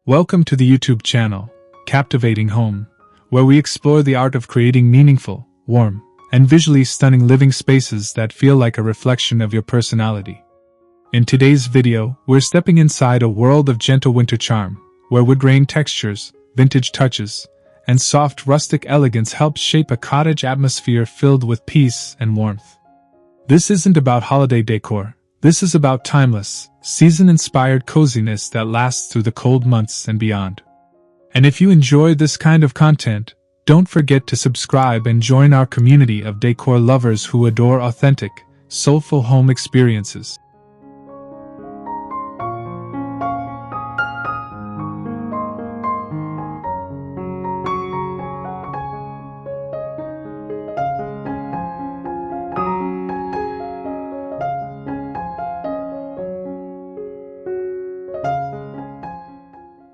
Welcome to the YouTube channel, Captivating Home, where we explore the art of creating meaningful, warm, and visually stunning living spaces that feel like a reflection of your personality. In today's video, we're stepping inside a world of gentle winter charm, where wood grain textures, vintage touches, and soft rustic elegance help shape a cottage atmosphere filled with peace and warmth. This isn't about holiday decor. This is about timeless, season-inspired coziness that lasts through the cold months and beyond. And if you enjoy this kind of content, don't forget to subscribe and join our community of decor lovers who adore authentic, soulful home experiences.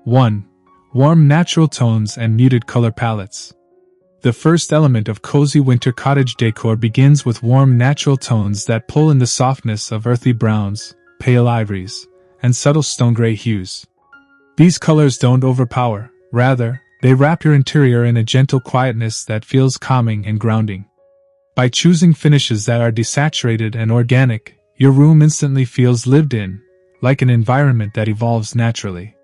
One, warm natural tones and muted color palettes. The first element of cozy winter cottage decor begins with warm natural tones that pull in the softness of earthy browns, pale ivories, and subtle stone-gray hues. These colors don't overpower, rather, they wrap your interior in a gentle quietness that feels calming and grounding. By choosing finishes that are desaturated and organic, your room instantly feels lived in, like an environment that evolves naturally.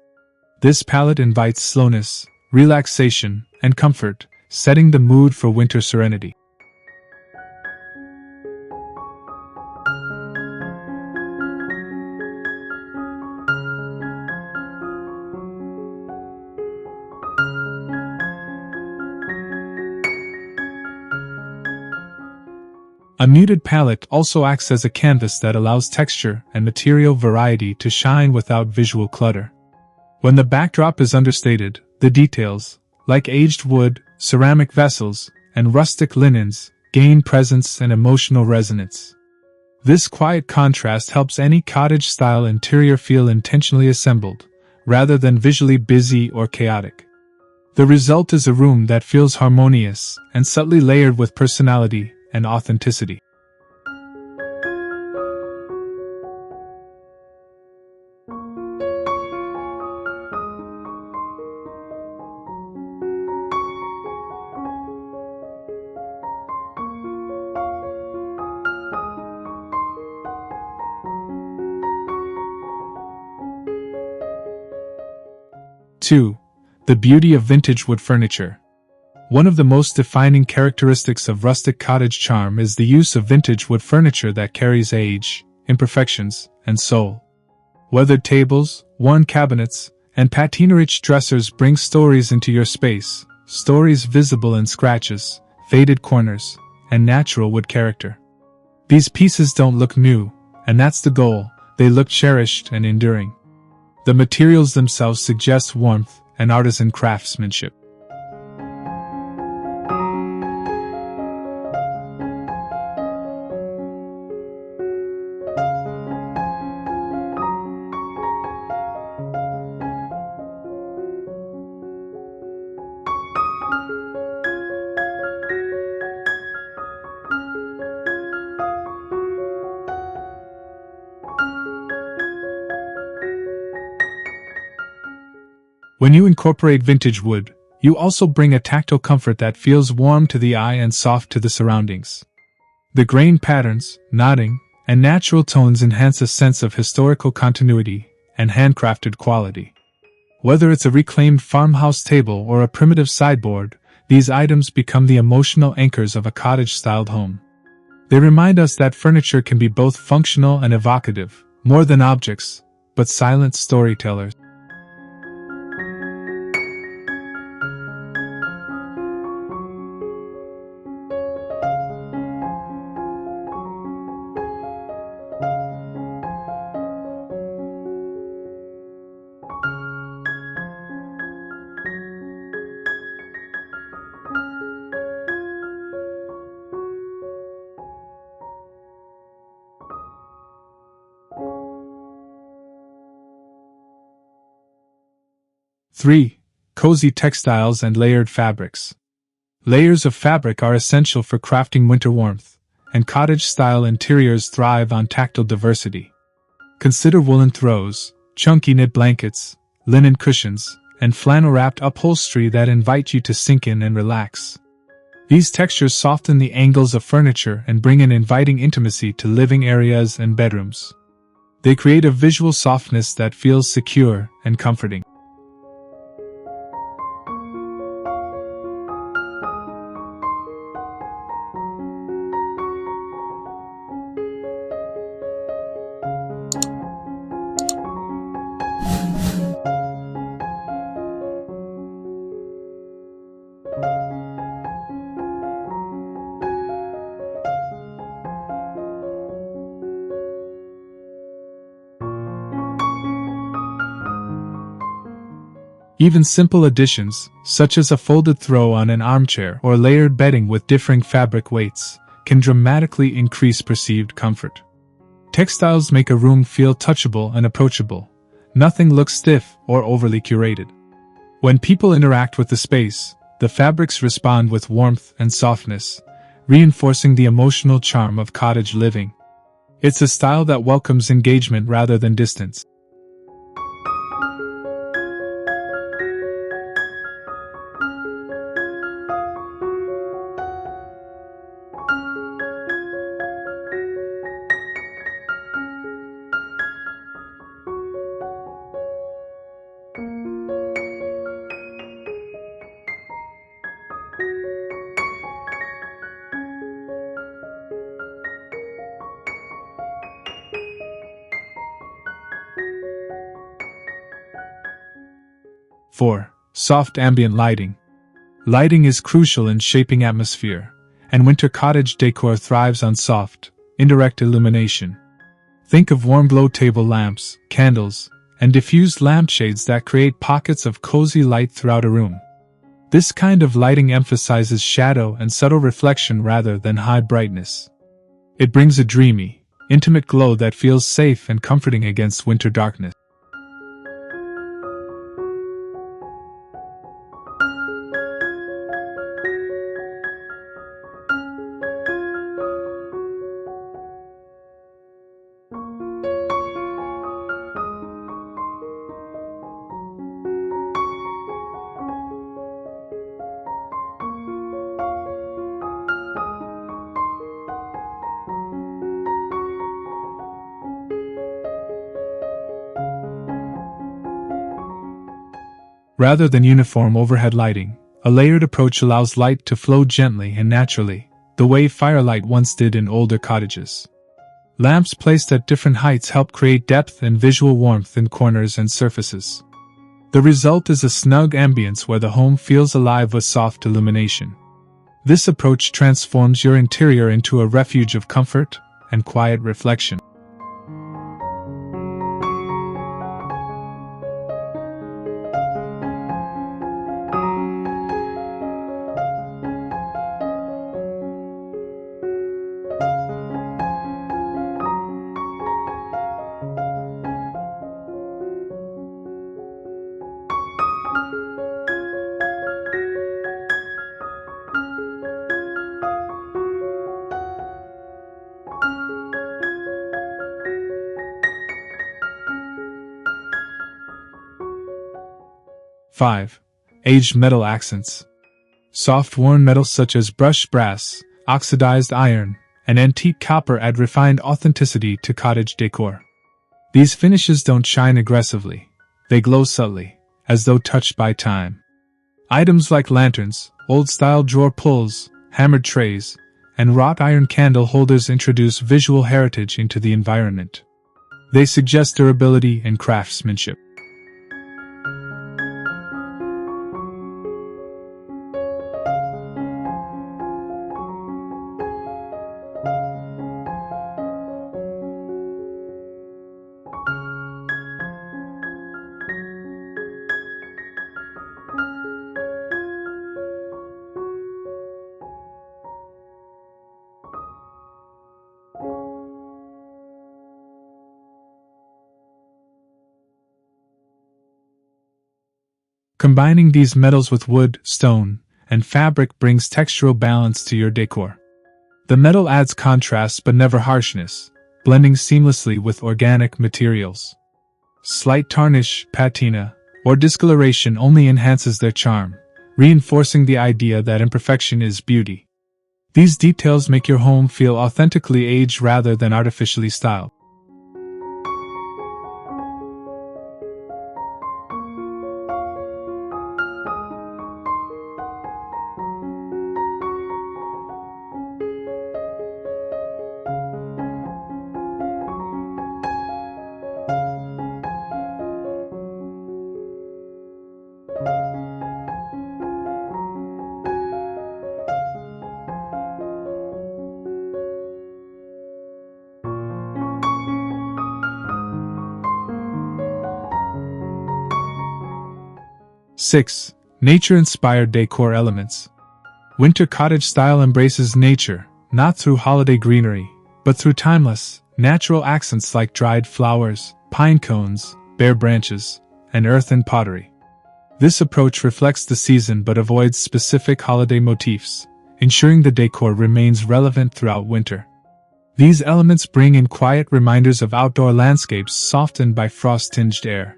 This palette invites slowness, relaxation, and comfort, setting the mood for winter serenity. A muted palette also acts as a canvas that allows texture and material variety to shine without visual clutter. When the backdrop is understated, the details, like aged wood, ceramic vessels, and rustic linens, gain presence and emotional resonance. This quiet contrast helps any cottage-style interior feel intentionally assembled, rather than visually busy or chaotic. The result is a room that feels harmonious and subtly layered with personality and authenticity. Two, the beauty of vintage wood furniture. One of the most defining characteristics of rustic cottage charm is the use of vintage wood furniture that carries age, imperfections, and soul. Weathered tables, worn cabinets, and patina-rich dressers bring stories into your space, stories visible in scratches, faded corners, and natural wood character. These pieces don't look new, and that's the goal, they look cherished and enduring. The materials themselves suggest warmth and artisan craftsmanship. When you incorporate vintage wood, you also bring a tactile comfort that feels warm to the eye and soft to the surroundings. The grain patterns, knotting, and natural tones enhance a sense of historical continuity and handcrafted quality. Whether it's a reclaimed farmhouse table or a primitive sideboard, these items become the emotional anchors of a cottage-styled home. They remind us that furniture can be both functional and evocative, more than objects, but silent storytellers. Three, cozy textiles and layered fabrics. Layers of fabric are essential for crafting winter warmth, and cottage-style interiors thrive on tactile diversity. Consider woolen throws, chunky knit blankets, linen cushions, and flannel-wrapped upholstery that invite you to sink in and relax. These textures soften the angles of furniture and bring an inviting intimacy to living areas and bedrooms. They create a visual softness that feels secure and comforting. Even simple additions, such as a folded throw on an armchair or layered bedding with differing fabric weights, can dramatically increase perceived comfort. Textiles make a room feel touchable and approachable. Nothing looks stiff or overly curated. When people interact with the space, the fabrics respond with warmth and softness, reinforcing the emotional charm of cottage living. It's a style that welcomes engagement rather than distance. Four, soft ambient lighting. Lighting is crucial in shaping atmosphere, and winter cottage decor thrives on soft, indirect illumination. Think of warm glow table lamps, candles, and diffused lampshades that create pockets of cozy light throughout a room. This kind of lighting emphasizes shadow and subtle reflection rather than high brightness. It brings a dreamy, intimate glow that feels safe and comforting against winter darkness. Rather than uniform overhead lighting, a layered approach allows light to flow gently and naturally, the way firelight once did in older cottages. Lamps placed at different heights help create depth and visual warmth in corners and surfaces. The result is a snug ambience where the home feels alive with soft illumination. This approach transforms your interior into a refuge of comfort and quiet reflection. Five, aged metal accents. Soft worn metals such as brushed brass, oxidized iron, and antique copper add refined authenticity to cottage decor. These finishes don't shine aggressively, they glow subtly, as though touched by time. Items like lanterns, old-style drawer pulls, hammered trays, and wrought iron candle holders introduce visual heritage into the environment. They suggest durability and craftsmanship. Combining these metals with wood, stone, and fabric brings textural balance to your decor. The metal adds contrast but never harshness, blending seamlessly with organic materials. Slight tarnish, patina, or discoloration only enhances their charm, reinforcing the idea that imperfection is beauty. These details make your home feel authentically aged rather than artificially styled. Six. Nature-inspired decor elements. Winter cottage style embraces nature, not through holiday greenery, but through timeless, natural accents like dried flowers, pine cones, bare branches, and earthen pottery. This approach reflects the season but avoids specific holiday motifs, ensuring the decor remains relevant throughout winter. These elements bring in quiet reminders of outdoor landscapes softened by frost-tinged air.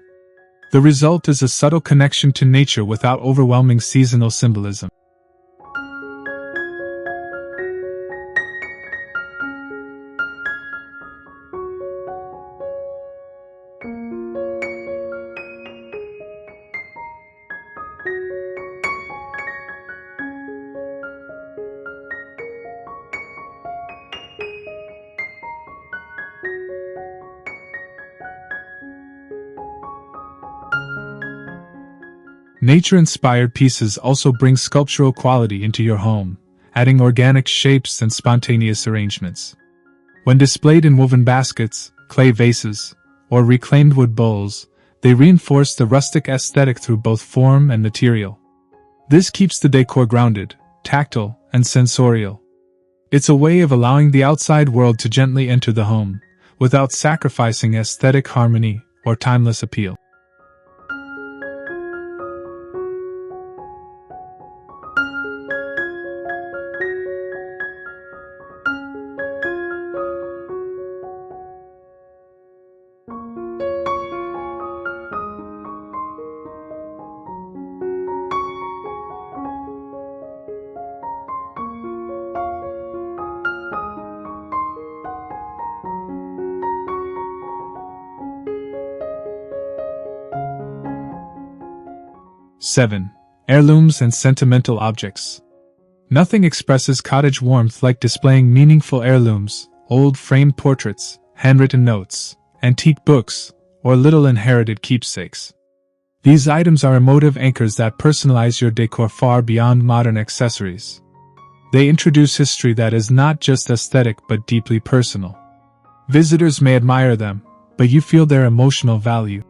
The result is a subtle connection to nature without overwhelming seasonal symbolism. Nature-inspired pieces also bring sculptural quality into your home, adding organic shapes and spontaneous arrangements. When displayed in woven baskets, clay vases, or reclaimed wood bowls, they reinforce the rustic aesthetic through both form and material. This keeps the decor grounded, tactile, and sensorial. It's a way of allowing the outside world to gently enter the home, without sacrificing aesthetic harmony or timeless appeal. Seven. Heirlooms and sentimental objects. Nothing expresses cottage warmth like displaying meaningful heirlooms, old framed portraits, handwritten notes, antique books, or little inherited keepsakes. These items are emotive anchors that personalize your decor far beyond modern accessories. They introduce history that is not just aesthetic but deeply personal. Visitors may admire them, but you feel their emotional value.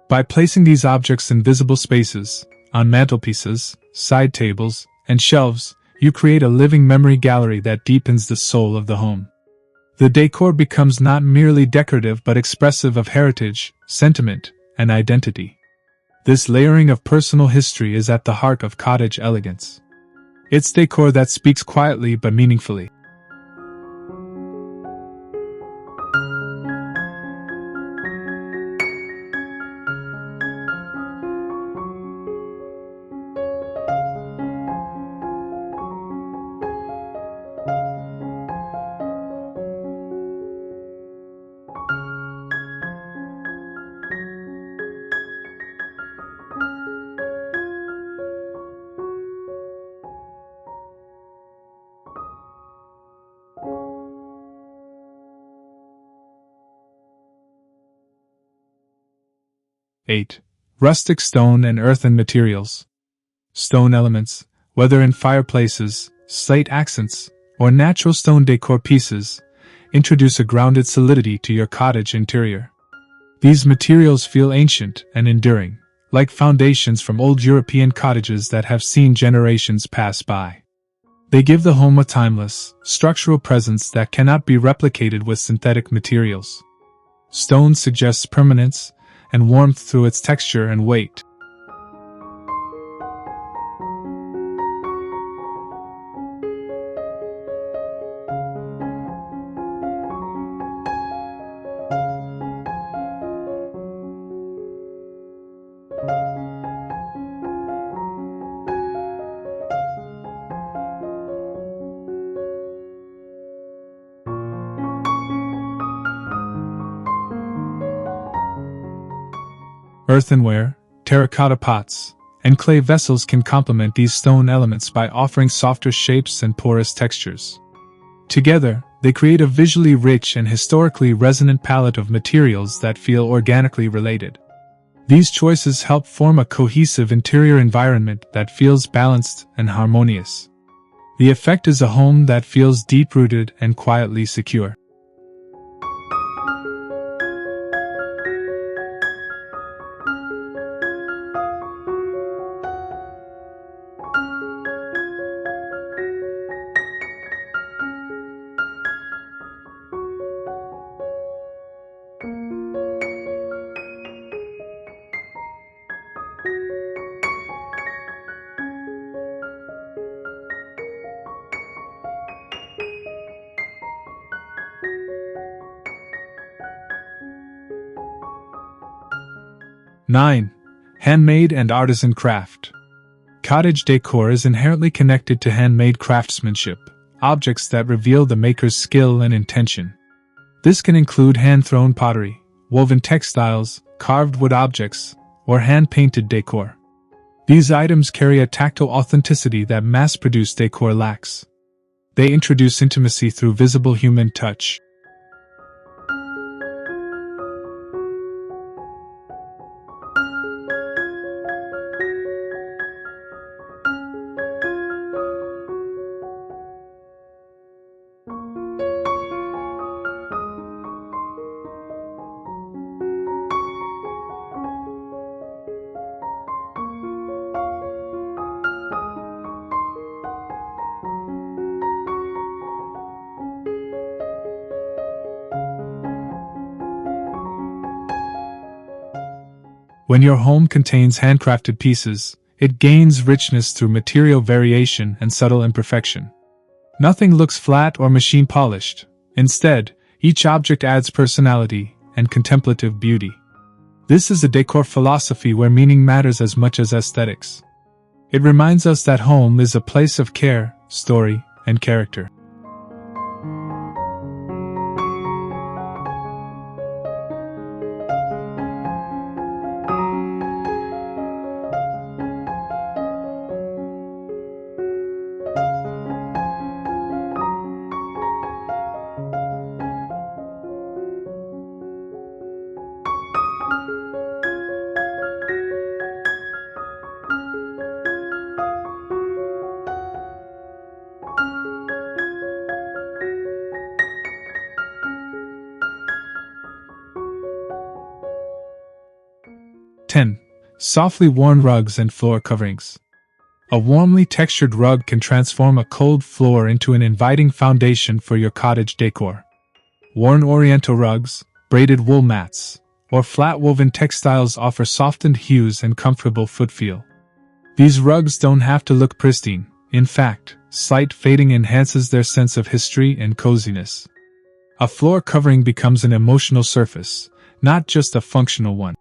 By placing these objects in visible spaces, on mantelpieces, side tables, and shelves, you create a living memory gallery that deepens the soul of the home. The decor becomes not merely decorative but expressive of heritage, sentiment, and identity. This layering of personal history is at the heart of cottage elegance. It's decor that speaks quietly but meaningfully. Eight. Rustic stone and earthen materials. Stone elements, whether in fireplaces, slate accents, or natural stone decor pieces, introduce a grounded solidity to your cottage interior. These materials feel ancient and enduring, like foundations from old European cottages that have seen generations pass by. They give the home a timeless, structural presence that cannot be replicated with synthetic materials. Stone suggests permanence and warmth through its texture and weight. Earthenware, terracotta pots, and clay vessels can complement these stone elements by offering softer shapes and porous textures. Together, they create a visually rich and historically resonant palette of materials that feel organically related. These choices help form a cohesive interior environment that feels balanced and harmonious. The effect is a home that feels deep-rooted and quietly secure. (9) Handmade and artisan craft. Cottage decor is inherently connected to handmade craftsmanship, objects that reveal the maker's skill and intention. This can include hand-thrown pottery, woven textiles, carved wood objects, or hand-painted decor. These items carry a tactile authenticity that mass-produced decor lacks. They introduce intimacy through visible human touch. When your home contains handcrafted pieces, it gains richness through material variation and subtle imperfection. Nothing looks flat or machine polished. Instead, each object adds personality and contemplative beauty. This is a decor philosophy where meaning matters as much as aesthetics. It reminds us that home is a place of care, story, and character. (10) Softly worn rugs and floor coverings. A warmly textured rug can transform a cold floor into an inviting foundation for your cottage decor. Worn oriental rugs, braided wool mats, or flat woven textiles offer softened hues and comfortable footfeel. These rugs don't have to look pristine. In fact, slight fading enhances their sense of history and coziness. A floor covering becomes an emotional surface, not just a functional one.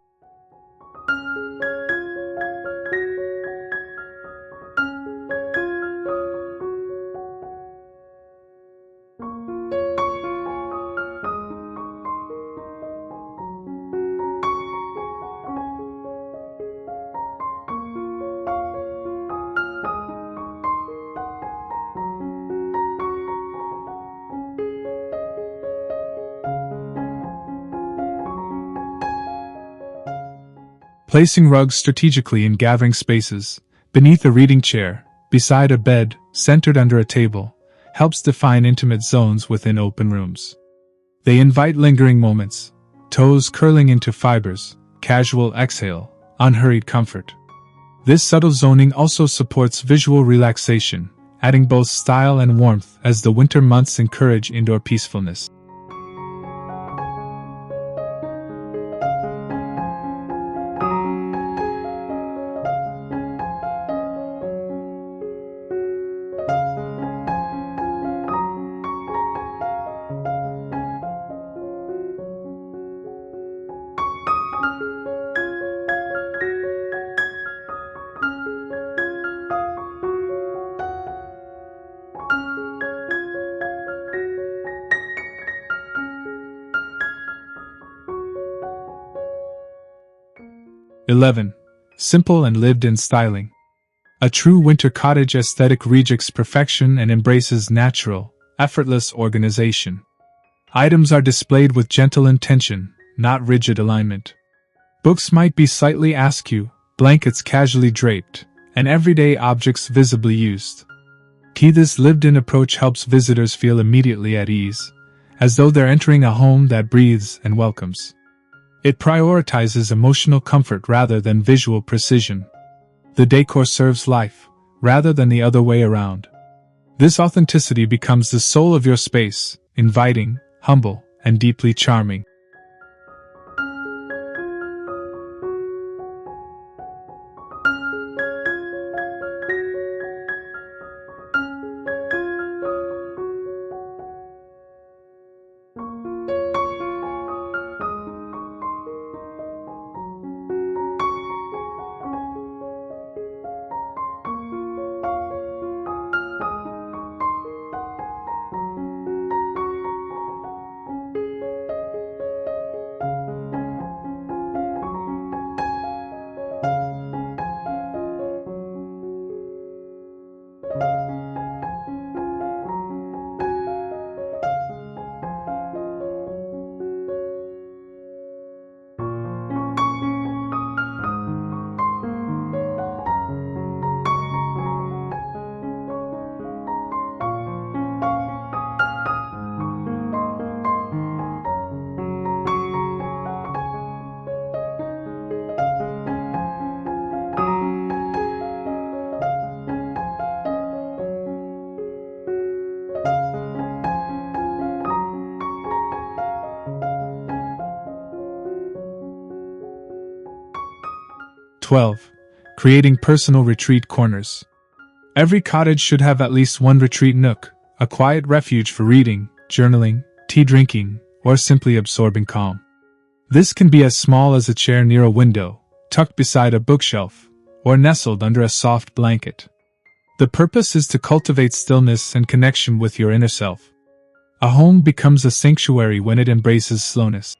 Placing rugs strategically in gathering spaces, beneath a reading chair, beside a bed, centered under a table, helps define intimate zones within open rooms. They invite lingering moments, toes curling into fibers, casual exhale, unhurried comfort. This subtle zoning also supports visual relaxation, adding both style and warmth as the winter months encourage indoor peacefulness. (11) Simple and lived-in styling. A true winter cottage aesthetic rejects perfection and embraces natural, effortless organization. Items are displayed with gentle intention, not rigid alignment. Books might be slightly askew, blankets casually draped, and everyday objects visibly used. This lived-in approach helps visitors feel immediately at ease, as though they're entering a home that breathes and welcomes. It prioritizes emotional comfort rather than visual precision. The decor serves life, rather than the other way around. This authenticity becomes the soul of your space, inviting, humble, and deeply charming. (12) Creating personal retreat corners. Every cottage should have at least one retreat nook, a quiet refuge for reading, journaling, tea drinking, or simply absorbing calm. This can be as small as a chair near a window, tucked beside a bookshelf, or nestled under a soft blanket. The purpose is to cultivate stillness and connection with your inner self. A home becomes a sanctuary when it embraces slowness.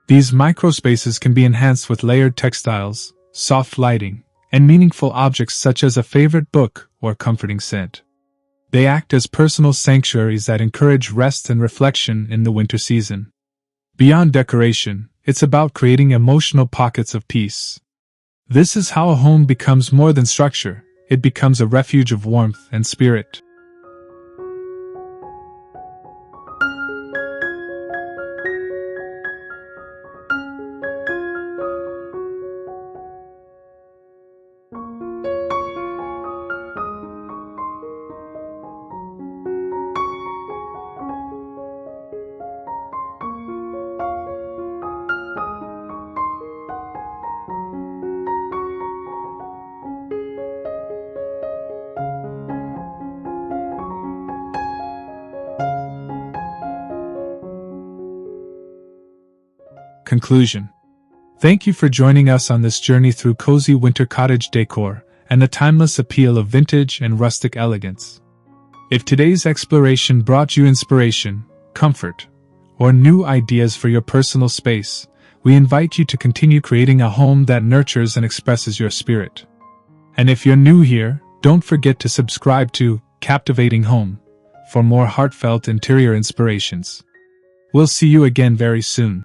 These microspaces can be enhanced with layered textiles, soft lighting, and meaningful objects such as a favorite book or comforting scent. They act as personal sanctuaries that encourage rest and reflection in the winter season. Beyond decoration, it's about creating emotional pockets of peace. This is how a home becomes more than structure, it becomes a refuge of warmth and spirit. Conclusion. Thank you for joining us on this journey through cozy winter cottage decor and the timeless appeal of vintage and rustic elegance. If today's exploration brought you inspiration, comfort, or new ideas for your personal space, we invite you to continue creating a home that nurtures and expresses your spirit. And if you're new here, don't forget to subscribe to Captivating Home for more heartfelt interior inspirations. We'll see you again very soon.